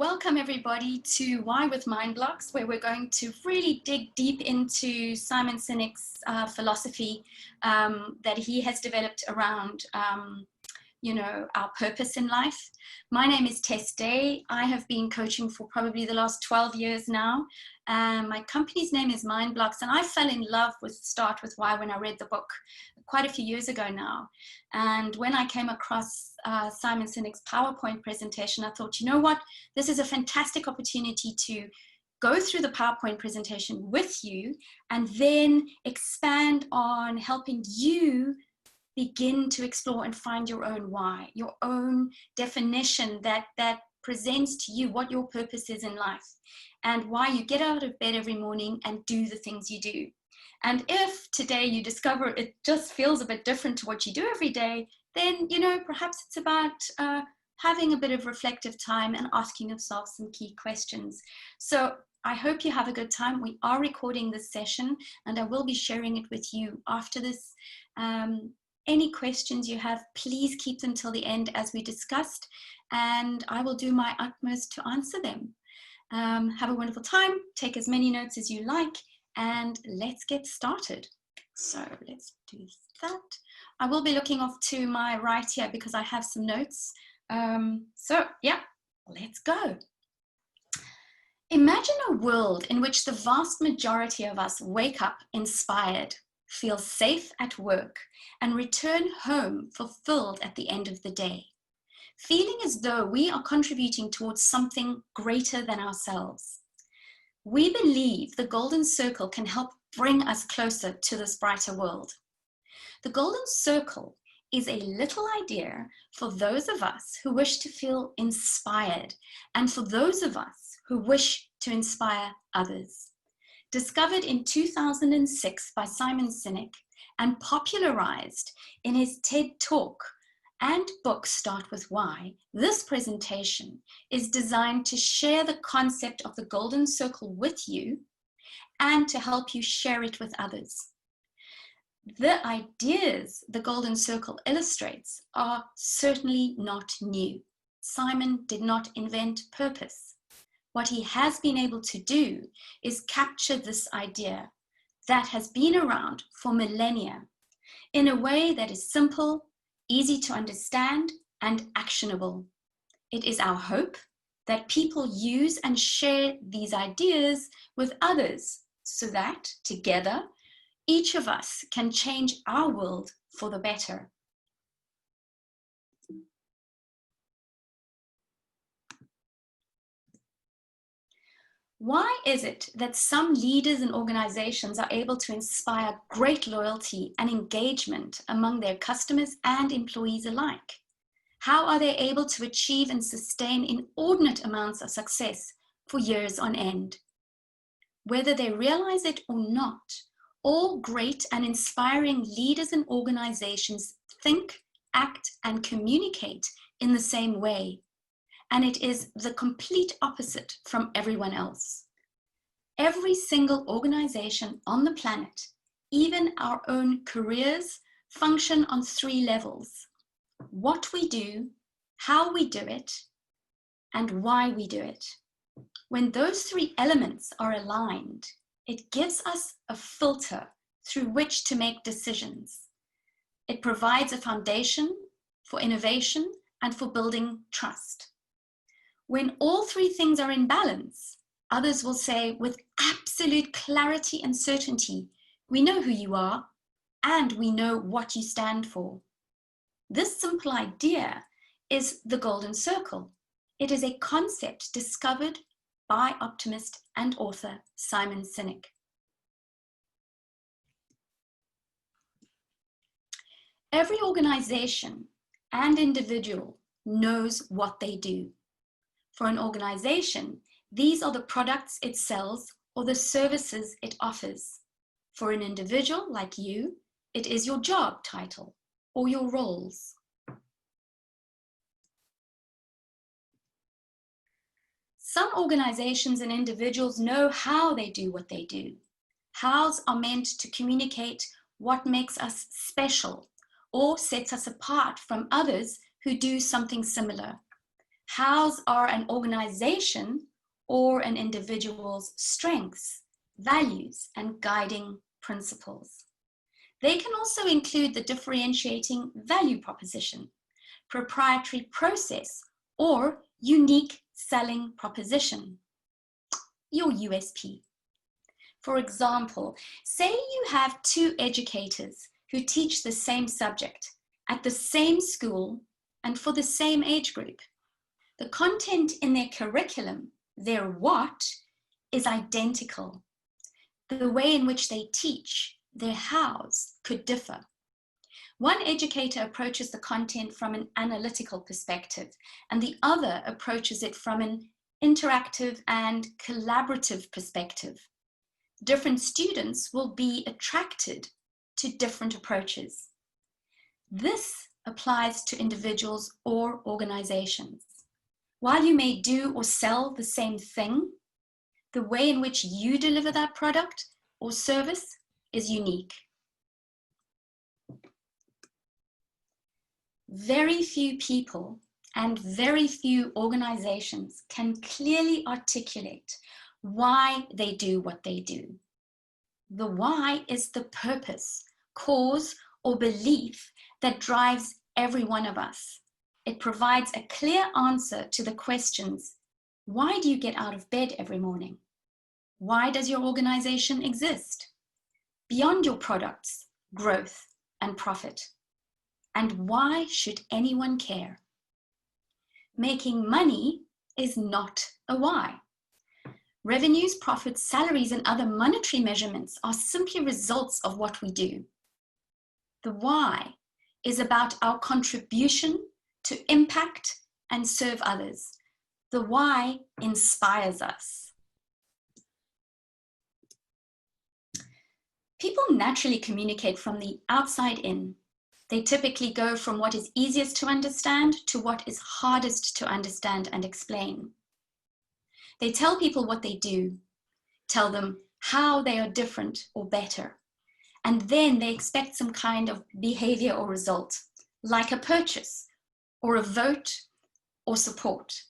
welcome everybody to Why with Mindblox, where we're going to really dig deep into Simon Sinek's philosophy that he has developed around, our purpose in life. My name is TESS. I have been coaching for probably the last 12 years now. My company's name is Mindblox, and I fell in love with Start With Why when I read the book quite a few years ago now. And when I came across Simon Sinek's PowerPoint presentation, I thought, you know what, this is a fantastic opportunity to go through the PowerPoint presentation with you and then expand on helping you begin to explore and find your own why, your own definition that presents to you what your purpose is in life and why you get out of bed every morning and do the things you do. And if today you discover it just feels a bit different to what you do every day, then, perhaps it's about having a bit of reflective time and asking yourself some key questions. So I hope you have a good time. We are recording this session and I will be sharing it with you after this. Any questions you have, please keep them till the end as we discussed, and I will do my utmost to answer them. Have a wonderful time, take as many notes as you like, and let's get started. So let's do that. I will be looking off to my right here because I have some notes. So yeah, let's go. Imagine a world in which the vast majority of us wake up inspired, feel safe at work, and return home fulfilled at the end of the day, feeling as though we are contributing towards something greater than ourselves. We believe the golden circle can help bring us closer to this brighter world. The golden circle is a little idea for those of us who wish to feel inspired and for those of us who wish to inspire others. Discovered in 2006 by Simon Sinek and popularized in his TED Talk and book Start With Why, this presentation is designed to share the concept of the golden circle with you and to help you share it with others. The ideas the golden circle illustrates are certainly not new. Simon did not invent purpose. What he has been able to do is capture this idea that has been around for millennia in a way that is simple, easy to understand, and actionable. It is our hope that people use and share these ideas with others so that together, each of us can change our world for the better. Why is it that some leaders and organizations are able to inspire great loyalty and engagement among their customers and employees alike? How are they able to achieve and sustain inordinate amounts of success for years on end? Whether they realize it or not, all great and inspiring leaders and organizations think, act, and communicate in the same way. And it is the complete opposite from everyone else. Every single organization on the planet, even our own careers, function on 3 levels: what we do, how we do it, and why we do it. When those 3 elements are aligned, it gives us a filter through which to make decisions. It provides a foundation for innovation and for building trust. When all 3 things are in balance, others will say with absolute clarity and certainty, we know who you are and we know what you stand for. This simple idea is the golden circle. It is a concept discovered by optimist and author Simon Sinek. Every organization and individual knows what they do. For an organization, these are the products it sells or the services it offers. For an individual like you, it is your job title or your roles. Some organizations and individuals know how they do what they do. Hows are meant to communicate what makes us special or sets us apart from others who do something similar. Hows are an organization or an individual's strengths, values, and guiding principles. They can also include the differentiating value proposition, proprietary process, or unique selling proposition, your USP. For example, say you have two educators who teach the same subject at the same school and for the same age group. The content in their curriculum, their what, is identical. The way in which they teach, their hows, could differ. One educator approaches the content from an analytical perspective, and the other approaches it from an interactive and collaborative perspective. Different students will be attracted to different approaches. This applies to individuals or organizations. While you may do or sell the same thing, the way in which you deliver that product or service is unique. Very few people and very few organizations can clearly articulate why they do what they do. The why is the purpose, cause, or belief that drives every one of us. It provides a clear answer to the questions: why do you get out of bed every morning? Why does your organization exist? Beyond your products, growth, and profit. And why should anyone care? Making money is not a why. Revenues, profits, salaries, and other monetary measurements are simply results of what we do. The why is about our contribution to impact and serve others. The why inspires us. People naturally communicate from the outside in. They typically go from what is easiest to understand to what is hardest to understand and explain. They tell people what they do, tell them how they are different or better, and then they expect some kind of behavior or result, like a purchase or a vote or support.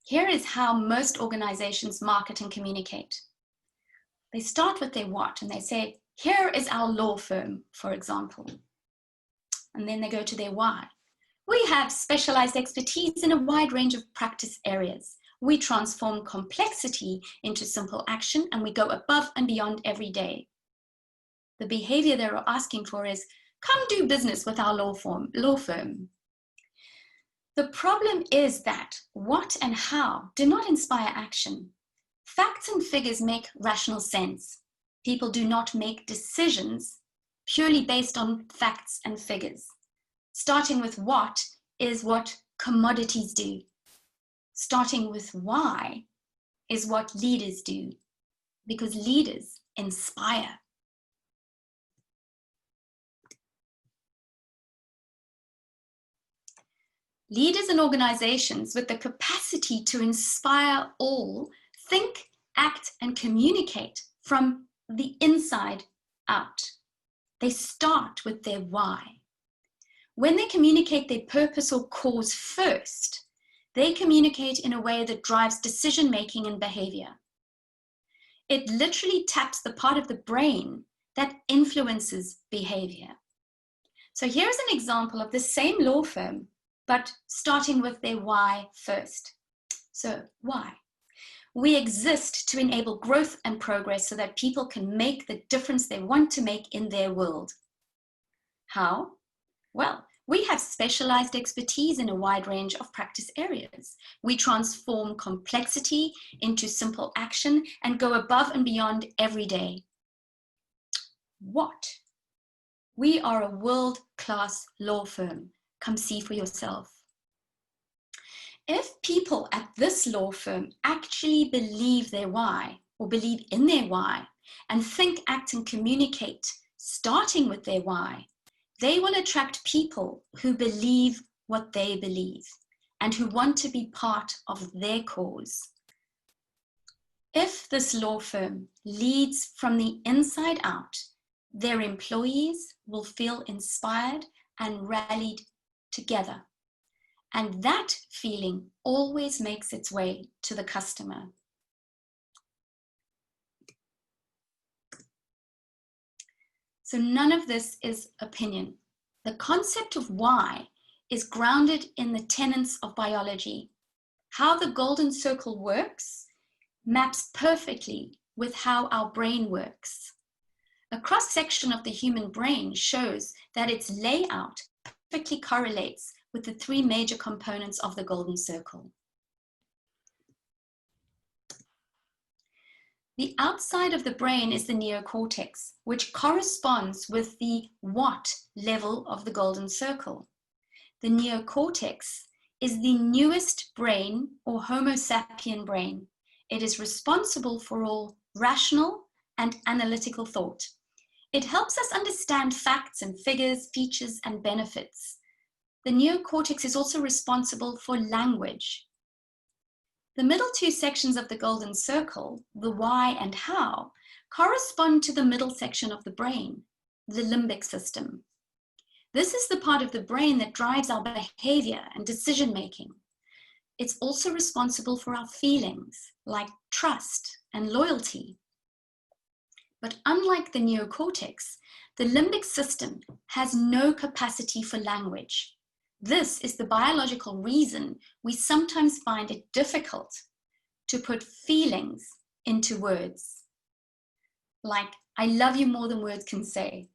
Here is how most organizations market and communicate. They start with their what, and they say, here is our law firm, for example. And then they go to their why. We have specialized expertise in a wide range of practice areas. We transform complexity into simple action, and we go above and beyond every day. The behavior they're asking for is, come do business with our law firm. The problem is that what and how do not inspire action. Facts and figures make rational sense. People do not make decisions purely based on facts and figures. Starting with what is what commodities do. Starting with why is what leaders do, because leaders inspire. Leaders and organizations with the capacity to inspire all think, act, and communicate from the inside out. They start with their why. When they communicate their purpose or cause first, they communicate in a way that drives decision-making and behavior. It literally taps the part of the brain that influences behavior. So here's an example of the same law firm, but starting with their why first. So why? We exist to enable growth and progress so that people can make the difference they want to make in their world. How? Well, we have specialized expertise in a wide range of practice areas. We transform complexity into simple action and go above and beyond every day. What? We are a world-class law firm. Come see for yourself. If people at this law firm actually believe their why, or believe in their why, and think, act, and communicate, starting with their why, they will attract people who believe what they believe and who want to be part of their cause. If this law firm leads from the inside out, their employees will feel inspired and rallied together. And that feeling always makes its way to the customer. So none of this is opinion. The concept of why is grounded in the tenets of biology. How the golden circle works maps perfectly with how our brain works. A cross-section of the human brain shows that its layout perfectly correlates with the three major components of the golden circle. The outside of the brain is the neocortex, which corresponds with the what level of the golden circle. The neocortex is the newest brain or Homo sapien brain. It is responsible for all rational and analytical thought. It helps us understand facts and figures, features, and benefits. The neocortex is also responsible for language. The middle two sections of the golden circle, the why and how, correspond to the middle section of the brain, the limbic system. This is the part of the brain that drives our behavior and decision-making. It's also responsible for our feelings, like trust and loyalty. But unlike the neocortex, the limbic system has no capacity for language. This is the biological reason we sometimes find it difficult to put feelings into words, like, I love you more than words can say,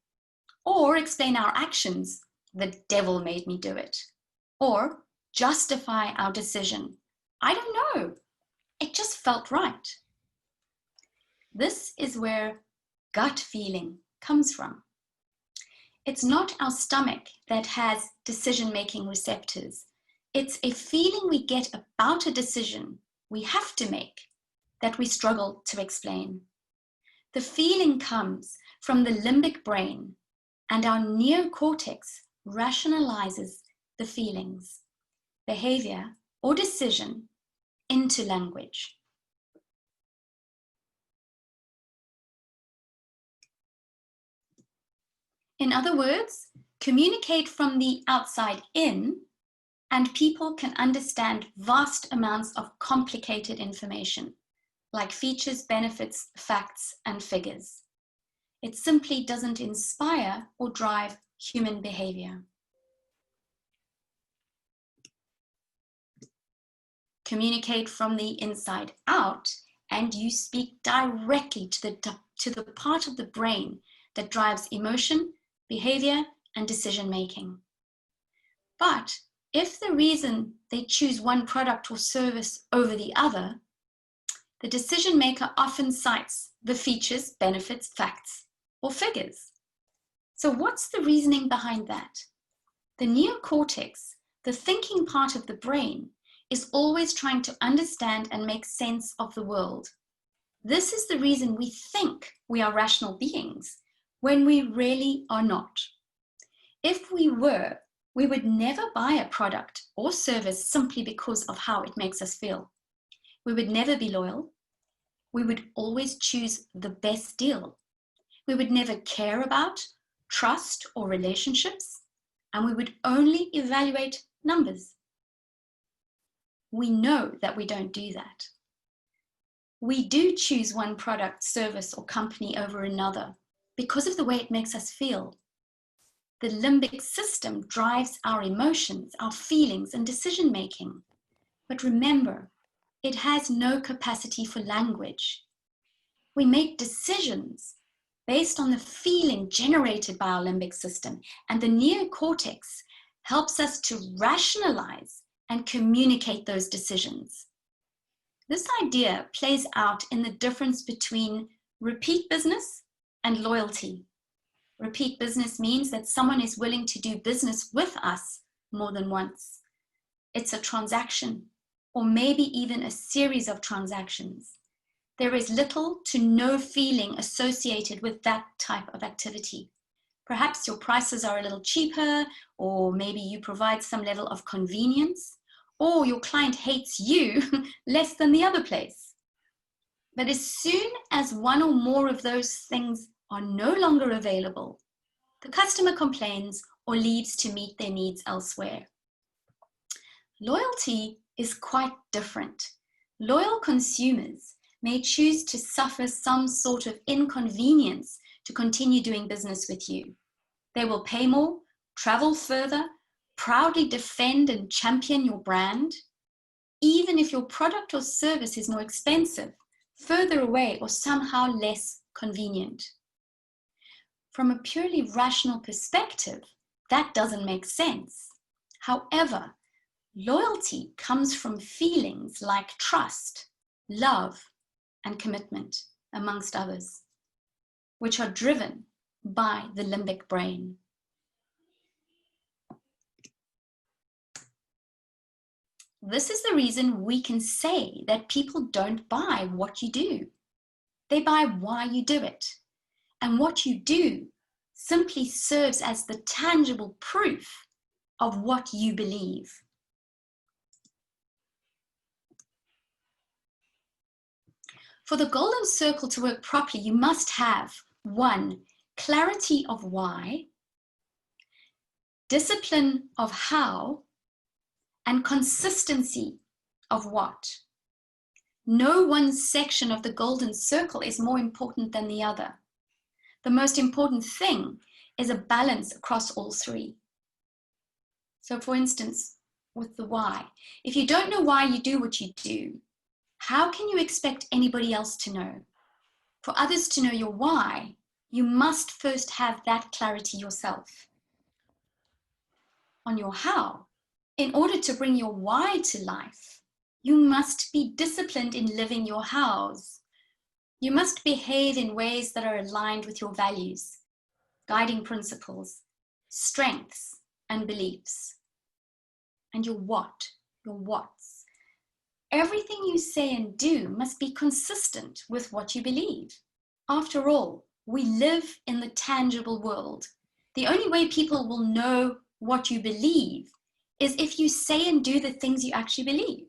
or explain our actions, the devil made me do it, or justify our decision. I don't know, it just felt right. This is where gut feeling comes from. It's not our stomach that has decision-making receptors. It's a feeling we get about a decision we have to make that we struggle to explain. The feeling comes from the limbic brain, and our neocortex rationalizes the feelings, behavior, or decision into language. In other words, communicate from the outside in, and people can understand vast amounts of complicated information, like features, benefits, facts, and figures. It simply doesn't inspire or drive human behavior. Communicate from the inside out, and you speak directly to the part of the brain that drives emotion, behavior, and decision-making. But if the reason they choose one product or service over the other, the decision maker often cites the features, benefits, facts, or figures. So what's the reasoning behind that? The neocortex, the thinking part of the brain, is always trying to understand and make sense of the world. This is the reason we think we are rational beings when we really are not. If we were, we would never buy a product or service simply because of how it makes us feel. We would never be loyal. We would always choose the best deal. We would never care about trust or relationships, and we would only evaluate numbers. We know that we don't do that. We do choose one product, service, or company over another because of the way it makes us feel. The limbic system drives our emotions, our feelings, and decision-making. But remember, it has no capacity for language. We make decisions based on the feeling generated by our limbic system, and the neocortex helps us to rationalize and communicate those decisions. This idea plays out in the difference between repeat business and loyalty. Repeat business means that someone is willing to do business with us more than once. It's a transaction, or maybe even a series of transactions. There is little to no feeling associated with that type of activity. Perhaps your prices are a little cheaper, or maybe you provide some level of convenience, or your client hates you less than the other place. But as soon as one or more of those things are no longer available, the customer complains or leaves to meet their needs elsewhere. Loyalty is quite different. Loyal consumers may choose to suffer some sort of inconvenience to continue doing business with you. They will pay more, travel further, proudly defend and champion your brand, even if your product or service is more expensive, further away, or somehow less convenient. From a purely rational perspective, that doesn't make sense. However, loyalty comes from feelings like trust, love, and commitment, amongst others, which are driven by the limbic brain. This is the reason we can say that people don't buy what you do. They buy why you do it. And what you do simply serves as the tangible proof of what you believe. For the golden circle to work properly, you must have 1, clarity of why, discipline of how, and consistency of what. No one section of the golden circle is more important than the other. The most important thing is a balance across all 3. So for instance, with the why, if you don't know why you do what you do, how can you expect anybody else to know? For others to know your why, you must first have that clarity yourself. On your how, in order to bring your why to life, you must be disciplined in living your hows. You must behave in ways that are aligned with your values, guiding principles, strengths, and beliefs. And your what, your whats. Everything you say and do must be consistent with what you believe. After all, we live in the tangible world. The only way people will know what you believe is if you say and do the things you actually believe.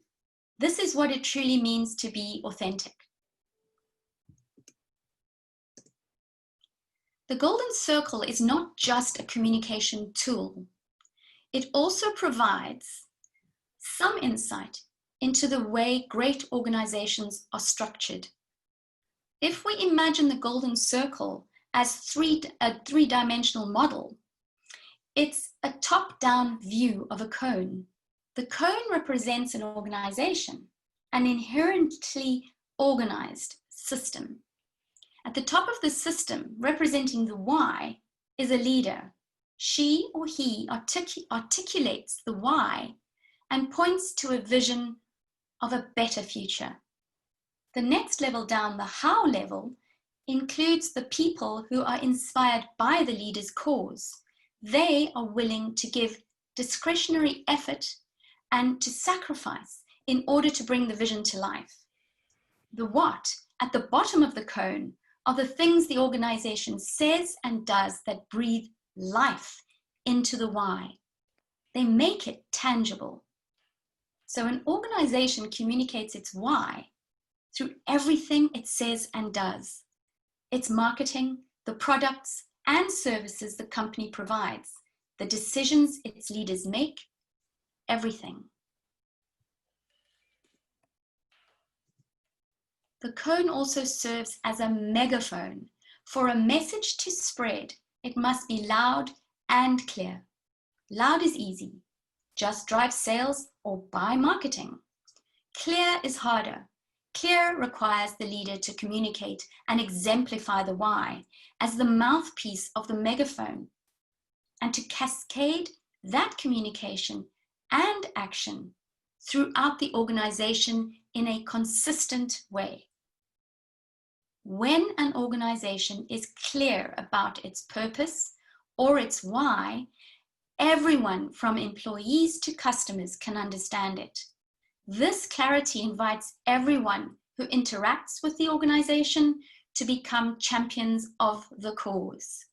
This is what it truly means to be authentic. The golden circle is not just a communication tool. It also provides some insight into the way great organizations are structured. If we imagine the golden circle as a three-dimensional model, it's a top-down view of a cone. The cone represents an organization, an inherently organized system. At the top of the system, representing the why, is a leader. She or he articulates the why and points to a vision of a better future. The next level down, the how level, includes the people who are inspired by the leader's cause. They are willing to give discretionary effort and to sacrifice in order to bring the vision to life. The what, at the bottom of the cone, are the things the organization says and does that breathe life into the why. They make it tangible. So an organization communicates its why through everything it says and does. Its marketing, the products and services the company provides, the decisions its leaders make, everything. The cone also serves as a megaphone. For a message to spread, it must be loud and clear. Loud is easy. Just drive sales or buy marketing. Clear is harder. Clear requires the leader to communicate and exemplify the why as the mouthpiece of the megaphone and to cascade that communication and action throughout the organization in a consistent way. When an organization is clear about its purpose or its why, everyone from employees to customers can understand it. This clarity invites everyone who interacts with the organization to become champions of the cause.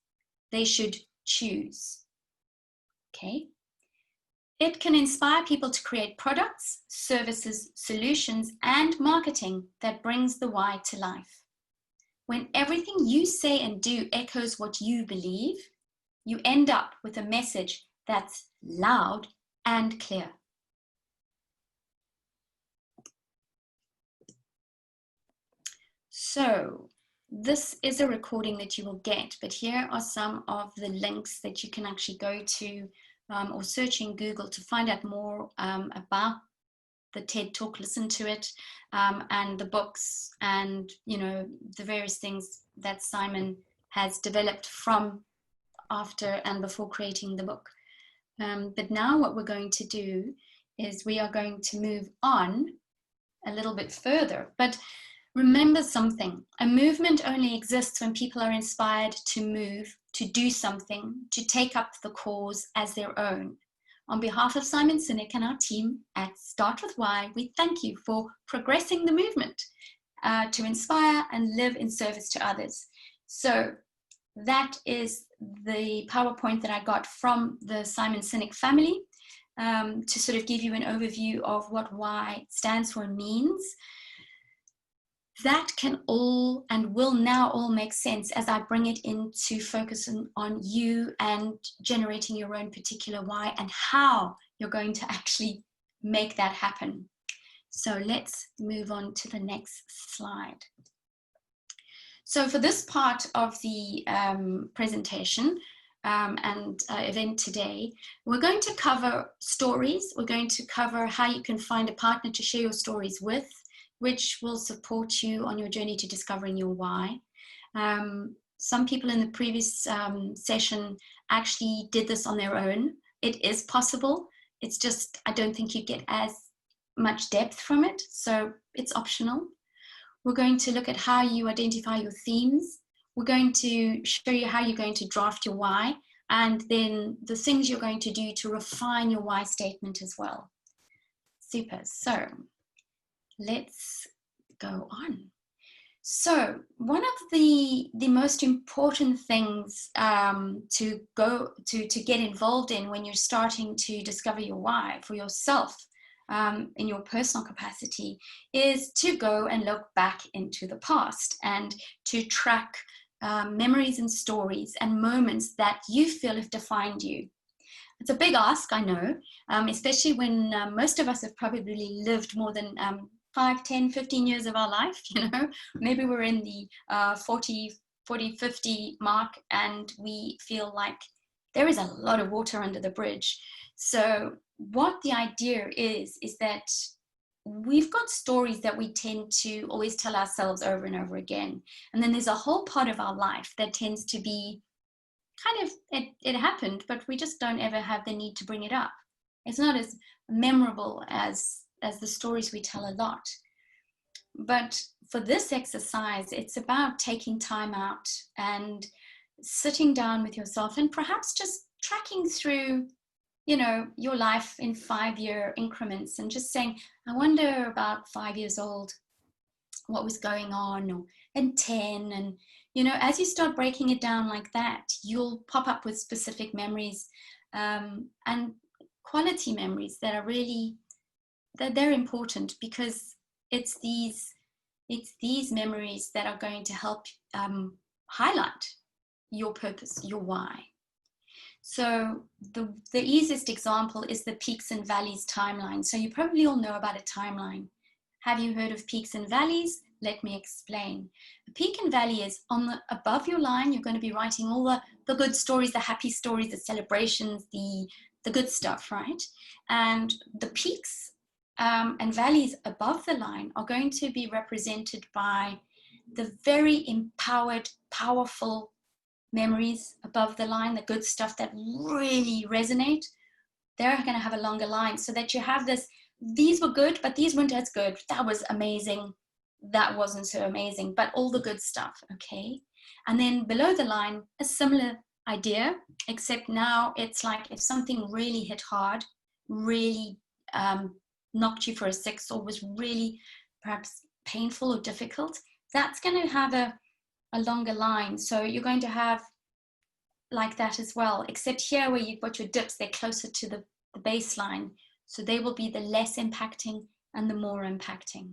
They should choose. Okay? It can inspire people to create products, services, solutions, and marketing that brings the why to life. When everything you say and do echoes what you believe, you end up with a message that's loud and clear. So this is a recording that you will get, but here are some of the links that you can actually go to or search in Google to find out more about the TED Talk, listen to it, and the books and, you know, the various things that Simon has developed from after and before creating the book. But now what we're going to do is we are going to move on a little bit further. But remember something, a movement only exists when people are inspired to move, to do something, to take up the cause as their own. On behalf of Simon Sinek and our team at Start With Why, we thank you for progressing the movement to inspire and live in service to others. So that is the PowerPoint that I got from the Simon Sinek family to sort of give you an overview of what why stands for and means. That can all and will now all make sense as I bring it into focusing on you and generating your own particular why and how you're going to actually make that happen. So let's move on to the next slide. So for this part of the presentation and event today, we're going to cover stories. We're going to cover how you can find a partner to share your stories with, which will support you on your journey to discovering your why. Some people in the previous session actually did this on their own. It is possible. It's just, I don't think you get as much depth from it, so it's optional. We're going to look at how you identify your themes. We're going to show you how you're going to draft your why, and then the things you're going to do to refine your why statement as well. Super. So let's go on. So one of the most important things to get involved in when you're starting to discover your why for yourself in your personal capacity is to go and look back into the past and to track memories and stories and moments that you feel have defined you. It's a big ask, I know, especially when most of us have probably lived more than 5, 10, 15 years of our life, you know. Maybe we're in the 40, 50 mark and we feel like there is a lot of water under the bridge. So what the idea is that we've got stories that we tend to always tell ourselves over and over again. And then there's a whole part of our life that tends to be kind of, it happened, but we just don't ever have the need to bring it up. It's not as memorable as the stories we tell a lot. But for this exercise, it's about taking time out and sitting down with yourself and perhaps just tracking through, you know, your life in 5-year increments and just saying, I wonder about 5 years old, what was going on, or and 10, and you know, as you start breaking it down like that, you'll pop up with specific memories and quality memories that are really, they're important, because it's these memories that are going to help highlight your purpose, your why. So the easiest example is the peaks and valleys timeline. So you probably all know about a timeline. Have you heard of peaks and valleys? Let me explain. A peak and valley is above your line. You're going to be writing all the good stories, the happy stories, the celebrations, the good stuff, right? And the peaks and valleys above the line are going to be represented by the very empowered, powerful memories above the line, the good stuff that really resonate. They're going to have a longer line, so that you have this, these were good, but these weren't as good. That was amazing. That wasn't so amazing, but all the good stuff, okay? And then below the line, a similar idea, except now it's like if something really hit hard, really knocked you for a six, or was really perhaps painful or difficult, that's going to have a longer line. So you're going to have like that as well, except here where you've got your dips, they're closer to the baseline. So they will be the less impacting and the more impacting.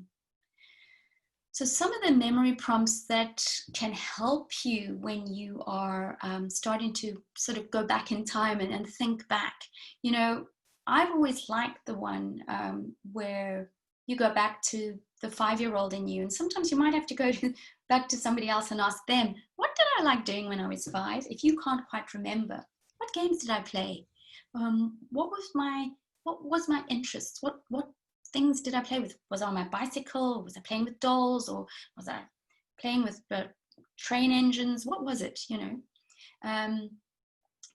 So some of the memory prompts that can help you when you are starting to sort of go back in time and think back. You know, I've always liked the one where you go back to the 5-year-old in you. And sometimes you might have to go back to somebody else and ask them, what did I like doing when I was 5? If you can't quite remember, what games did I play? What was my interest? What things did I play with? Was I on my bicycle? Was I playing with dolls? Or was I playing with train engines? What was it, you know?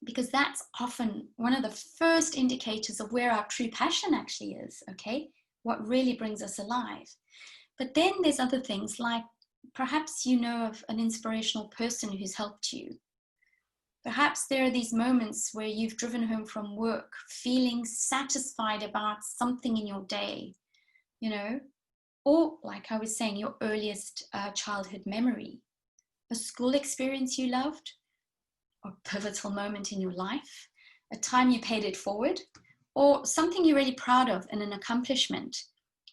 Because that's often one of the first indicators of where our true passion actually is, okay? What really brings us alive. But then there's other things, like perhaps you know of an inspirational person who's helped you. Perhaps there are these moments where you've driven home from work feeling satisfied about something in your day, you know, or like I was saying, your earliest childhood memory, a school experience you loved, a pivotal moment in your life, a time you paid it forward, or something you're really proud of and an accomplishment.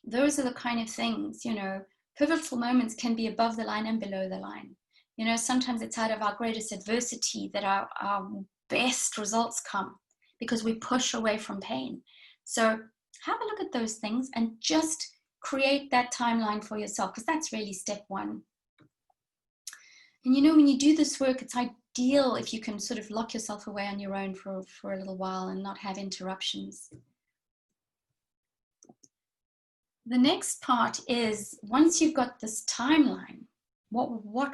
Those are the kind of things, you know, pivotal moments can be above the line and below the line. You know, sometimes it's out of our greatest adversity that our best results come, because we push away from pain. So have a look at those things and just create that timeline for yourself, because that's really step one. And you know, when you do this work, it's ideal if you can sort of lock yourself away on your own for a little while and not have interruptions. The next part is, once you've got this timeline, what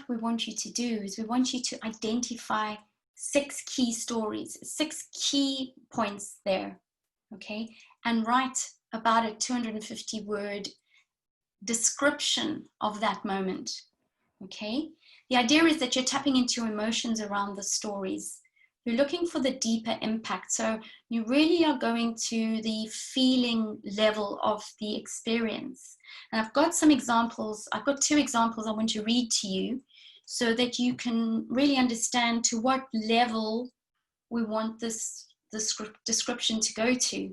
we want you to do is we want you to identify 6 key stories, 6 key points there, okay? And write about a 250-word description of that moment, okay? The idea is that you're tapping into your emotions around the stories. You're looking for the deeper impact. So you really are going to the feeling level of the experience. And I've got some examples. I've got 2 examples I want to read to you so that you can really understand to what level we want this description to go to.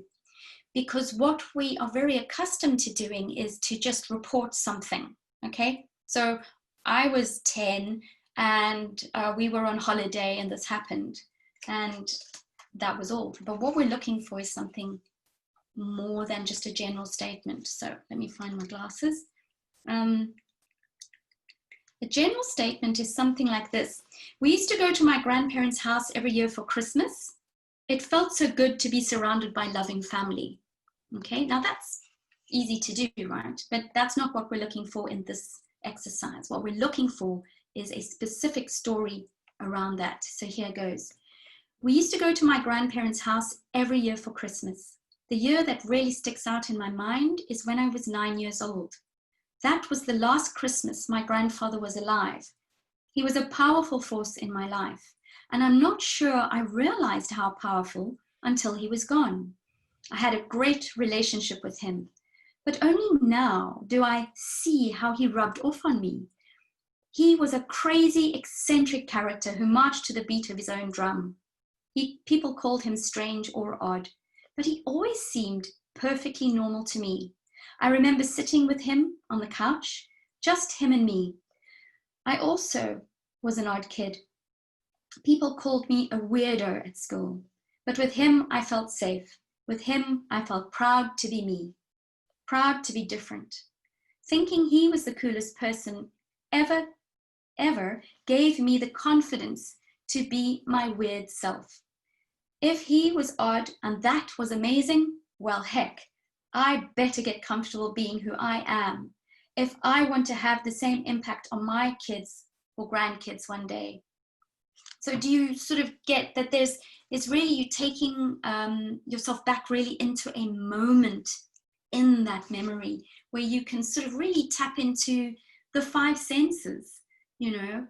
Because what we are very accustomed to doing is to just report something, okay? So I was 10 and we were on holiday and this happened, and that was all. But what we're looking for is something more than just a general statement. So let me find my glasses. A general statement is something like this. We used to go to my grandparents' house every year for Christmas. It felt so good to be surrounded by loving family. Okay, now that's easy to do, right? But that's not what we're looking for in this exercise. What we're looking for is a specific story around that. So here goes. We used to go to my grandparents' house every year for Christmas. The year that really sticks out in my mind is when I was 9 years old. That was the last Christmas my grandfather was alive. He was a powerful force in my life, and I'm not sure I realized how powerful until he was gone. I had a great relationship with him, but only now do I see how he rubbed off on me. He was a crazy, eccentric character who marched to the beat of his own drum. People called him strange or odd, but he always seemed perfectly normal to me. I remember sitting with him on the couch, just him and me. I also was an odd kid. People called me a weirdo at school, but with him I felt safe. With him I felt proud to be me, proud to be different. Thinking he was the coolest person ever gave me the confidence to be my weird self. If he was odd and that was amazing, well, heck, I better get comfortable being who I am if I want to have the same impact on my kids or grandkids one day. So do you sort of get that it's really you taking yourself back really into a moment in that memory where you can sort of really tap into the 5 senses, you know?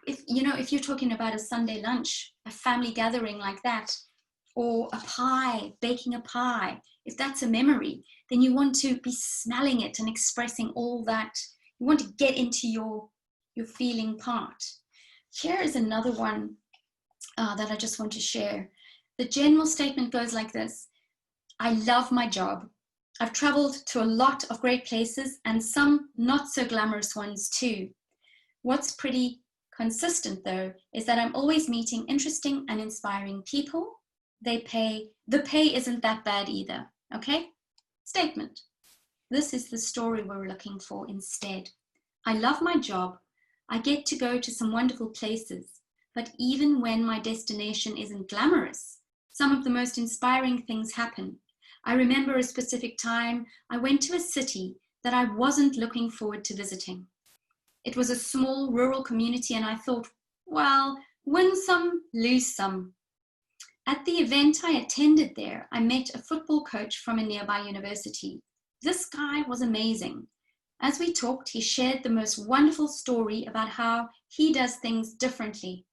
If you're talking about a Sunday lunch, a family gathering like that, or a pie, baking a pie, if that's a memory, then you want to be smelling it and expressing all that. You want to get into your feeling part. Here is another one that I just want to share. The general statement goes like this. I love my job. I've traveled to a lot of great places and some not so glamorous ones too. What's pretty consistent though is that I'm always meeting interesting and inspiring people. The pay isn't that bad either, okay? Statement. This is the story we're looking for instead. I love my job. I get to go to some wonderful places. But even when my destination isn't glamorous, some of the most inspiring things happen. I remember a specific time I went to a city that I wasn't looking forward to visiting. It was a small rural community, and I thought, well, win some, lose some. At the event I attended there, I met a football coach from a nearby university. This guy was amazing. As we talked, he shared the most wonderful story about how he does things differently.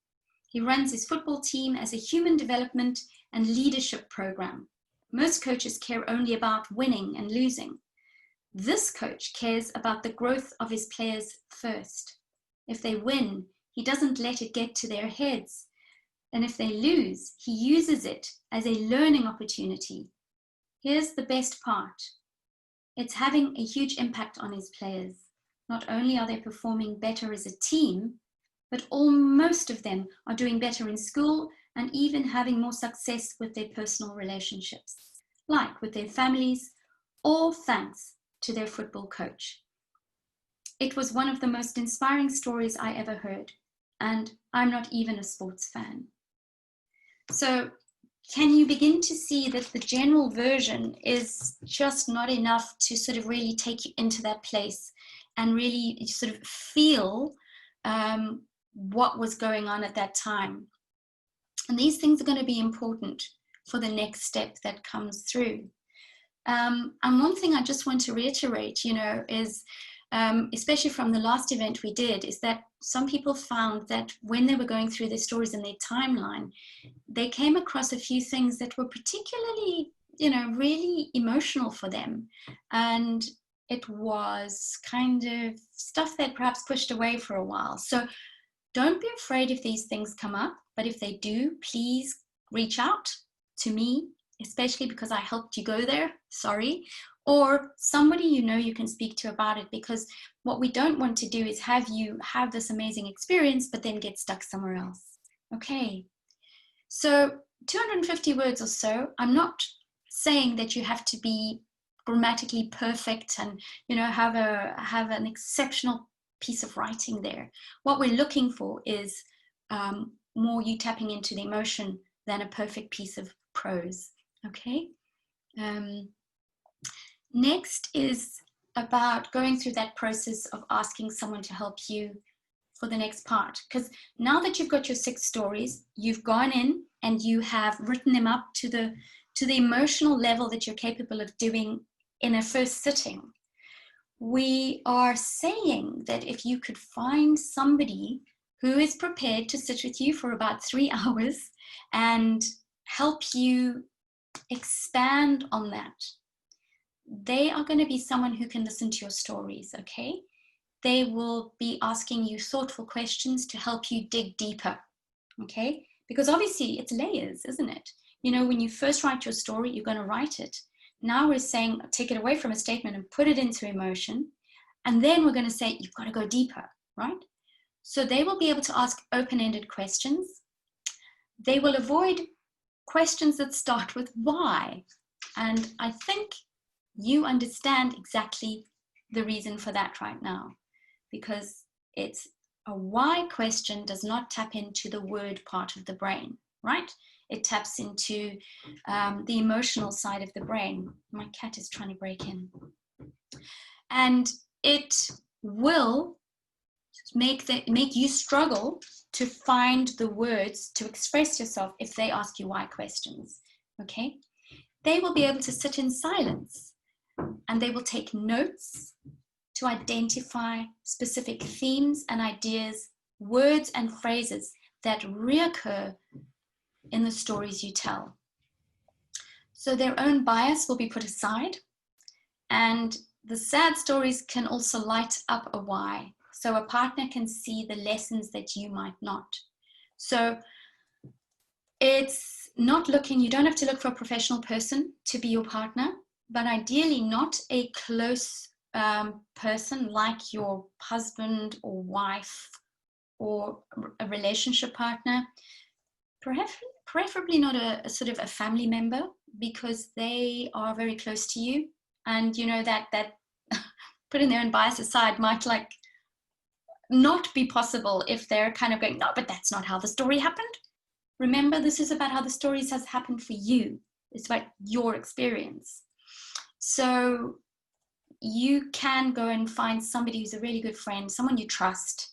He runs his football team as a human development and leadership program. Most coaches care only about winning and losing. This coach cares about the growth of his players first. If they win, he doesn't let it get to their heads. And if they lose, he uses it as a learning opportunity. Here's the best part. It's having a huge impact on his players. Not only are they performing better as a team, but most of them are doing better in school and even having more success with their personal relationships, like with their families, all thanks to their football coach. It was one of the most inspiring stories I ever heard, and I'm not even a sports fan. So can you begin to see that the general version is just not enough to sort of really take you into that place and really sort of feel what was going on at that time? And these things are going to be important for the next step that comes through. And one thing I just want to reiterate, is especially from the last event we did, is that some people found that when they were going through their stories and their timeline, they came across a few things that were particularly, really emotional for them. And it was kind of stuff they'd perhaps pushed away for a while. So don't be afraid if these things come up, but if they do, please reach out to me, especially because I helped you go there, sorry, or somebody you can speak to about it, because what we don't want to do is have you have this amazing experience, but then get stuck somewhere else. Okay, so 250 words or so. I'm not saying that you have to be grammatically perfect and, have an exceptional piece of writing there. What we're looking for is more you tapping into the emotion than a perfect piece of prose. Okay. Next is about going through that process of asking someone to help you for the next part. Because now that you've got your 6 stories, you've gone in and you have written them up to the emotional level that you're capable of doing in a first sitting. We are saying that if you could find somebody who is prepared to sit with you for about 3 hours and help you expand on that, they are going to be someone who can listen to your stories, okay? They will be asking you thoughtful questions to help you dig deeper, okay? Because obviously it's layers, isn't it? When you first write your story, you're going to write it. Now we're saying, take it away from a statement and put it into emotion. And then we're going to say, you've got to go deeper, right? So they will be able to ask open-ended questions. They will avoid questions that start with why. And I think you understand exactly the reason for that right now, because it's a why question does not tap into the word part of the brain, right? It taps into the emotional side of the brain. My cat is trying to break in. And it will make you struggle to find the words to express yourself if they ask you why questions, okay? They will be able to sit in silence and they will take notes to identify specific themes and ideas, words and phrases that reoccur in the stories you tell. So their own bias will be put aside, and the sad stories can also light up a why. So a partner can see the lessons that you might not. So it's not you don't have to look for a professional person to be your partner, but ideally not a close person like your husband or wife or a relationship partner. Preferably not a sort of a family member, because they are very close to you, and that putting their own bias aside might like not be possible if they're kind of going, no, but that's not how the story happened. Remember, this is about how the stories has happened for you. It's about your experience. So you can go and find somebody who's a really good friend, someone you trust,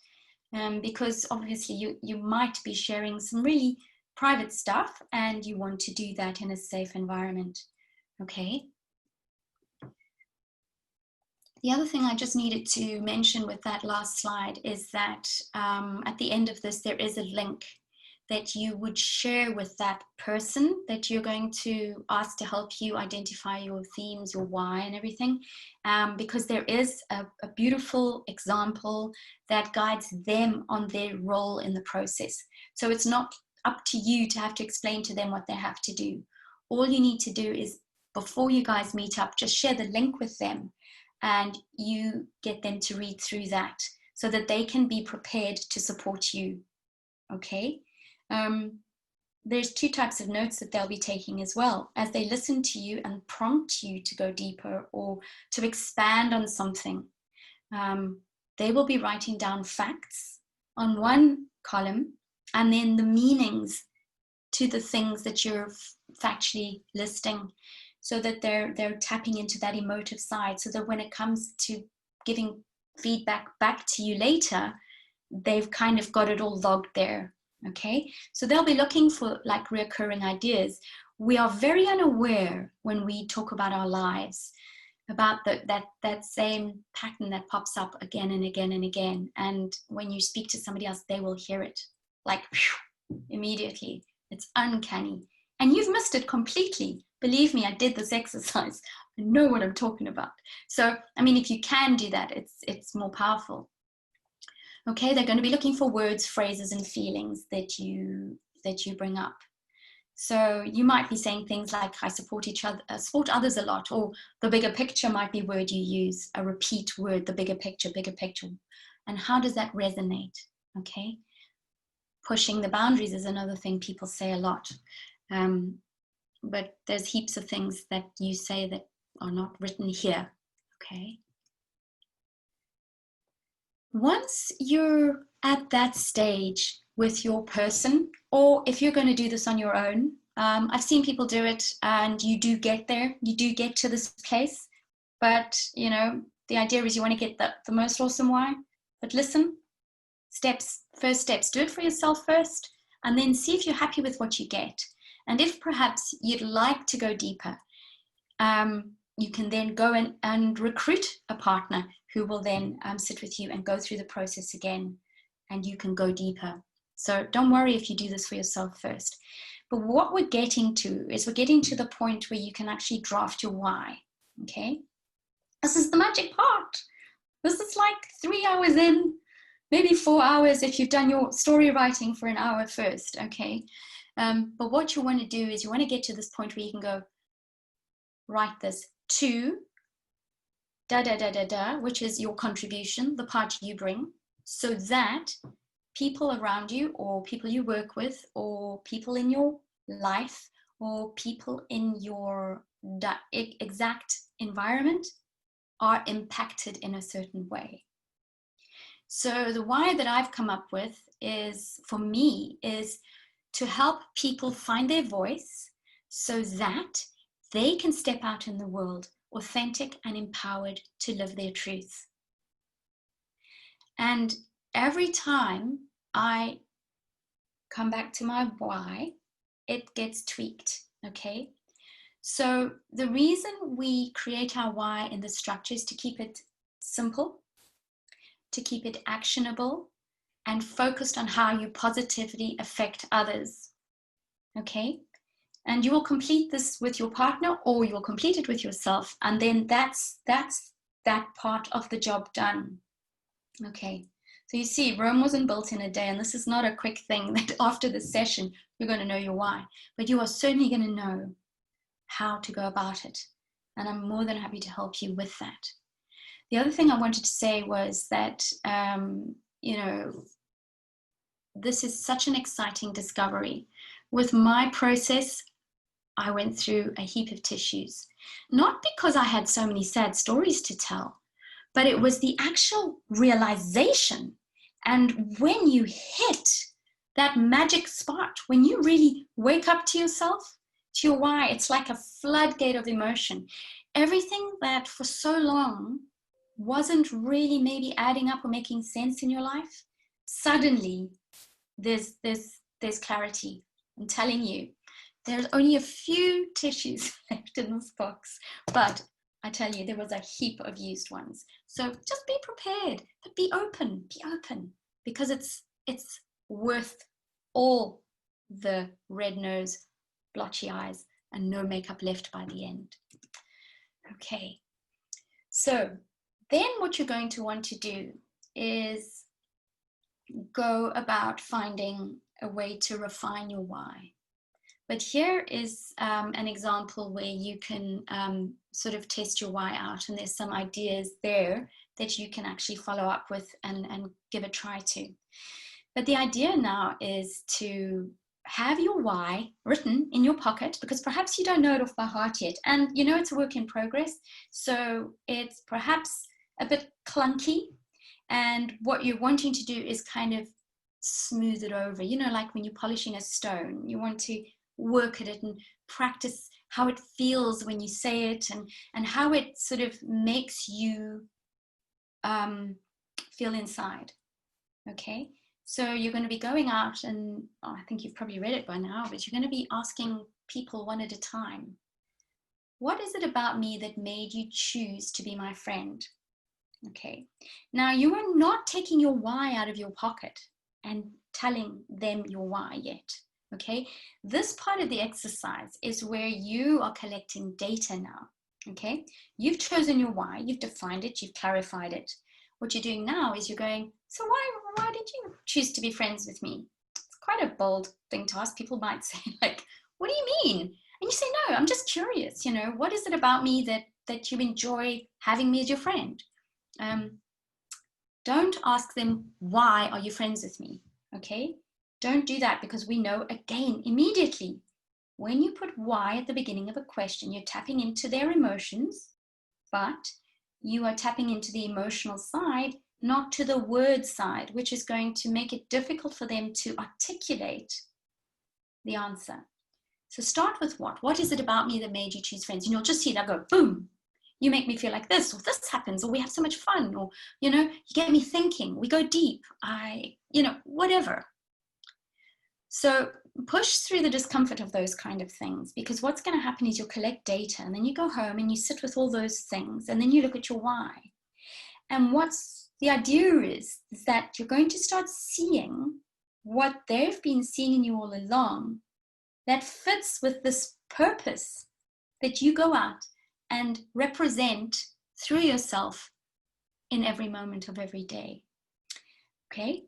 because obviously you might be sharing some really private stuff and you want to do that in a safe environment. Okay. The other thing I just needed to mention with that last slide is that at the end of this, there is a link that you would share with that person that you're going to ask to help you identify your themes, your why and everything, because there is a beautiful example that guides them on their role in the process. So it's not up to you to have to explain to them what they have to do. All you need to do is, before you guys meet up, just share the link with them and you get them to read through that so that they can be prepared to support you. Okay. There's 2 types of notes that they'll be taking as well. As they listen to you and prompt you to go deeper or to expand on something, they will be writing down facts on one column and then the meanings to the things that you're factually listing, so that they're tapping into that emotive side, so that when it comes to giving feedback back to you later, they've kind of got it all logged there. Okay, so they'll be looking for like reoccurring ideas. We are very unaware when we talk about our lives about that same pattern that pops up again and again and again. And when you speak to somebody else, they will hear it like whew, immediately. It's uncanny. And you've missed it completely. Believe me, I did this exercise. I know what I'm talking about. So, I mean, if you can do that, it's more powerful. Okay, they're going to be looking for words, phrases, and feelings that you bring up. So you might be saying things like, I support support others a lot, or the bigger picture might be a word you use, a repeat word, the bigger picture. And how does that resonate? Okay, pushing the boundaries is another thing people say a lot. But there's heaps of things that you say that are not written here. Okay. Once you're at that stage with your person, or if you're going to do this on your own, I've seen people do it and you do get there, you do get to this place, but you know, the idea is you want to get the most awesome why. But listen, first steps, do it for yourself first, and then see if you're happy with what you get. And if perhaps you'd like to go deeper, you can then go and recruit a partner who will then sit with you and go through the process again, and you can go deeper. So don't worry if you do this for yourself first. But what we're getting to is we're getting to the point where you can actually draft your why, okay? This is the magic part. This is like 3 hours in, maybe 4 hours if you've done your story writing for an hour first, okay? But what you want to do is you want to get to this point where you can go, write this to which is your contribution, the part you bring, so that people around you or people you work with or people in your life or people in your exact environment are impacted in a certain way. So the why that I've come up with is, for me, is to help people find their voice so that they can step out in the world authentic and empowered to live their truth. And every time I come back to my why, it gets tweaked, okay? So the reason we create our why in the structure is to keep it simple, to keep it actionable, and focused on how you positively affect others, okay? And you will complete this with your partner, or you will complete it with yourself, and then that's that part of the job done. Okay, so you see, Rome wasn't built in a day, and this is not a quick thing that after this session you're going to know your why, but you are certainly going to know how to go about it, and I'm more than happy to help you with that. The other thing I wanted to say was that you know, this is such an exciting discovery. With my process, I went through a heap of tissues, not because I had so many sad stories to tell, but it was the actual realization. And when you hit that magic spot, when you really wake up to yourself, to your why, it's like a floodgate of emotion. Everything that for so long wasn't really maybe adding up or making sense in your life, suddenly there's clarity. I'm telling you, there's only a few tissues left in this box, but I tell you, there was a heap of used ones. So just be prepared, but be open, because it's worth all the red nose, blotchy eyes, and no makeup left by the end. Okay, so then what you're going to want to do is go about finding a way to refine your why. But here is an example where you can sort of test your why out, and there's some ideas there that you can actually follow up with and give a try to. But the idea now is to have your why written in your pocket, because perhaps you don't know it off by heart yet, and you know it's a work in progress, so it's perhaps a bit clunky, and what you're wanting to do is kind of smooth it over, you know, like when you're polishing a stone, you want to work at it and practice how it feels when you say it, and how it sort of makes you feel inside. Okay, so you're going to be going out and I think you've probably read it by now, but you're going to be asking people one at a time, what is it about me that made you choose to be my friend? Okay, now you are not taking your why out of your pocket and telling them your why yet. Okay, this part of the exercise is where you are collecting data now. Okay, you've chosen your why, you've defined it, you've clarified it. What you're doing now is you're going, so why did you choose to be friends with me? It's quite a bold thing to ask. People might say, like, what do you mean? And you say, no, I'm just curious, you know, what is it about me that you enjoy having me as your friend? Don't ask them, why are you friends with me? Okay, don't do that, because we know, again, immediately, when you put why at the beginning of a question, you're tapping into their emotions, but you are tapping into the emotional side, not to the word side, which is going to make it difficult for them to articulate the answer. So start with what? What is it about me that made you choose friends? And you'll just see that go, boom, you make me feel like this, or this happens, or we have so much fun, or, you know, you get me thinking, we go deep, you know, whatever. So push through the discomfort of those kind of things, because what's going to happen is you'll collect data, and then you go home and you sit with all those things, and then you look at your why. And what's the idea is that you're going to start seeing what they've been seeing in you all along that fits with this purpose that you go out and represent through yourself in every moment of every day. Okay,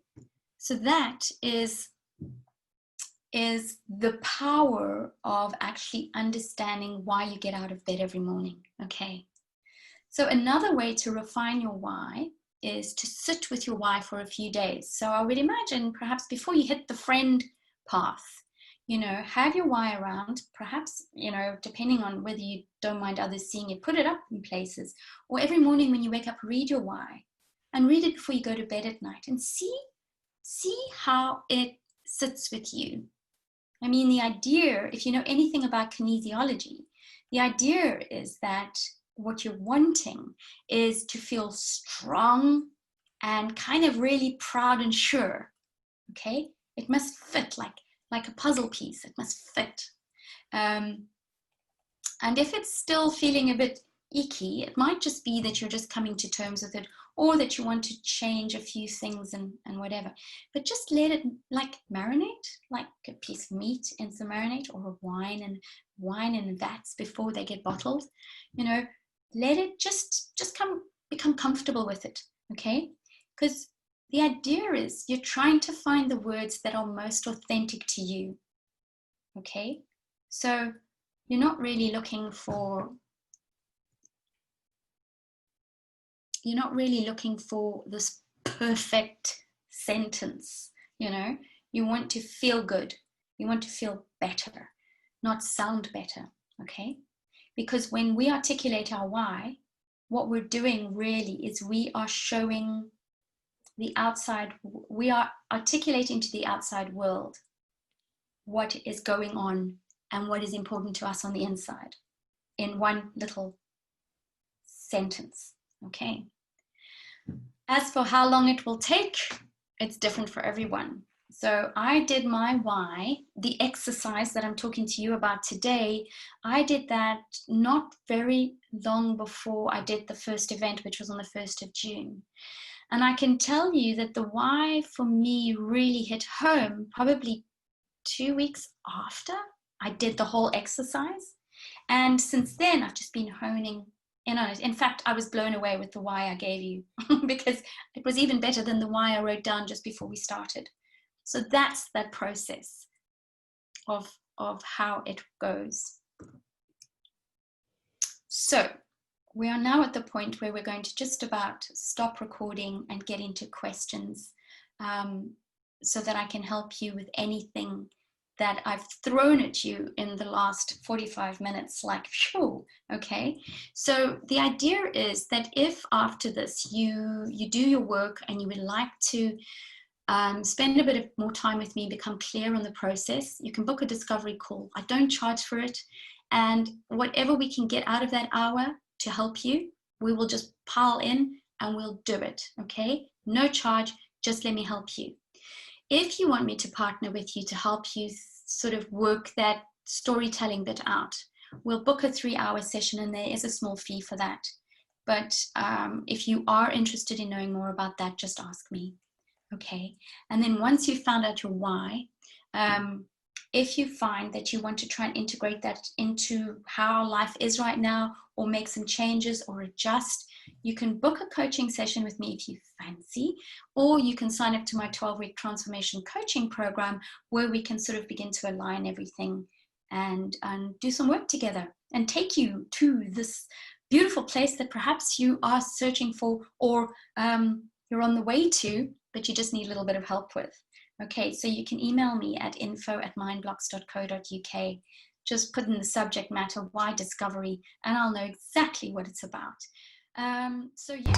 so that is the power of actually understanding why you get out of bed every morning. Okay, so another way to refine your why is to sit with your why for a few days. So I would imagine perhaps before you hit the friend path, you know, have your why around, perhaps, you know, depending on whether you don't mind others seeing it, put it up in places, or every morning when you wake up, read your why, and read it before you go to bed at night, and see how it sits with you. I mean, the idea, if you know anything about kinesiology, the idea is that what you're wanting is to feel strong and kind of really proud and sure. Okay, it must fit like a puzzle piece. It must fit. And if it's still feeling a bit icky, it might just be that you're just coming to terms with it, or that you want to change a few things and whatever. But just let it like marinate, like a piece of meat in some marinate, or a wine in vats before they get bottled. You know, let it just become comfortable with it. Okay, because the idea is you're trying to find the words that are most authentic to you. Okay, so you're not really looking for this perfect sentence. You know, you want to feel good, you want to feel better, not sound better. Okay, because when we articulate our why, what we're doing really is we are showing the outside, we are articulating to the outside world what is going on and what is important to us on the inside in one little sentence, okay? As for how long it will take, it's different for everyone. So I did my why, the exercise that I'm talking to you about today, I did that not very long before I did the first event, which was on the 1st of June. And I can tell you that the why for me really hit home probably 2 weeks after I did the whole exercise. And since then, I've just been honing in on it. In fact, I was blown away with the why I gave you because it was even better than the why I wrote down just before we started. So that's that process of how it goes. So we are now at the point where we're going to just about stop recording and get into questions, so that I can help you with anything that I've thrown at you in the last 45 minutes, like, phew, okay? So the idea is that if after this you do your work and you would like to spend a bit of more time with me, become clear on the process, you can book a discovery call. I don't charge for it. And whatever we can get out of that hour to help you, we will just pile in and we'll do it, okay? No charge, just let me help you. If you want me to partner with you to help you sort of work that storytelling bit out, we'll book a 3-hour session and there is a small fee for that. But if you are interested in knowing more about that, just ask me. Okay, and then once you've found out your why, if you find that you want to try and integrate that into how life is right now, or make some changes or adjust, you can book a coaching session with me if you fancy, or you can sign up to my 12-week transformation coaching program where we can sort of begin to align everything and do some work together and take you to this beautiful place that perhaps you are searching for, or you're on the way to, but you just need a little bit of help with. Okay, so you can email me at info@mindblox.co.uk. Just put in the subject matter, why discovery, and I'll know exactly what it's about. So yeah.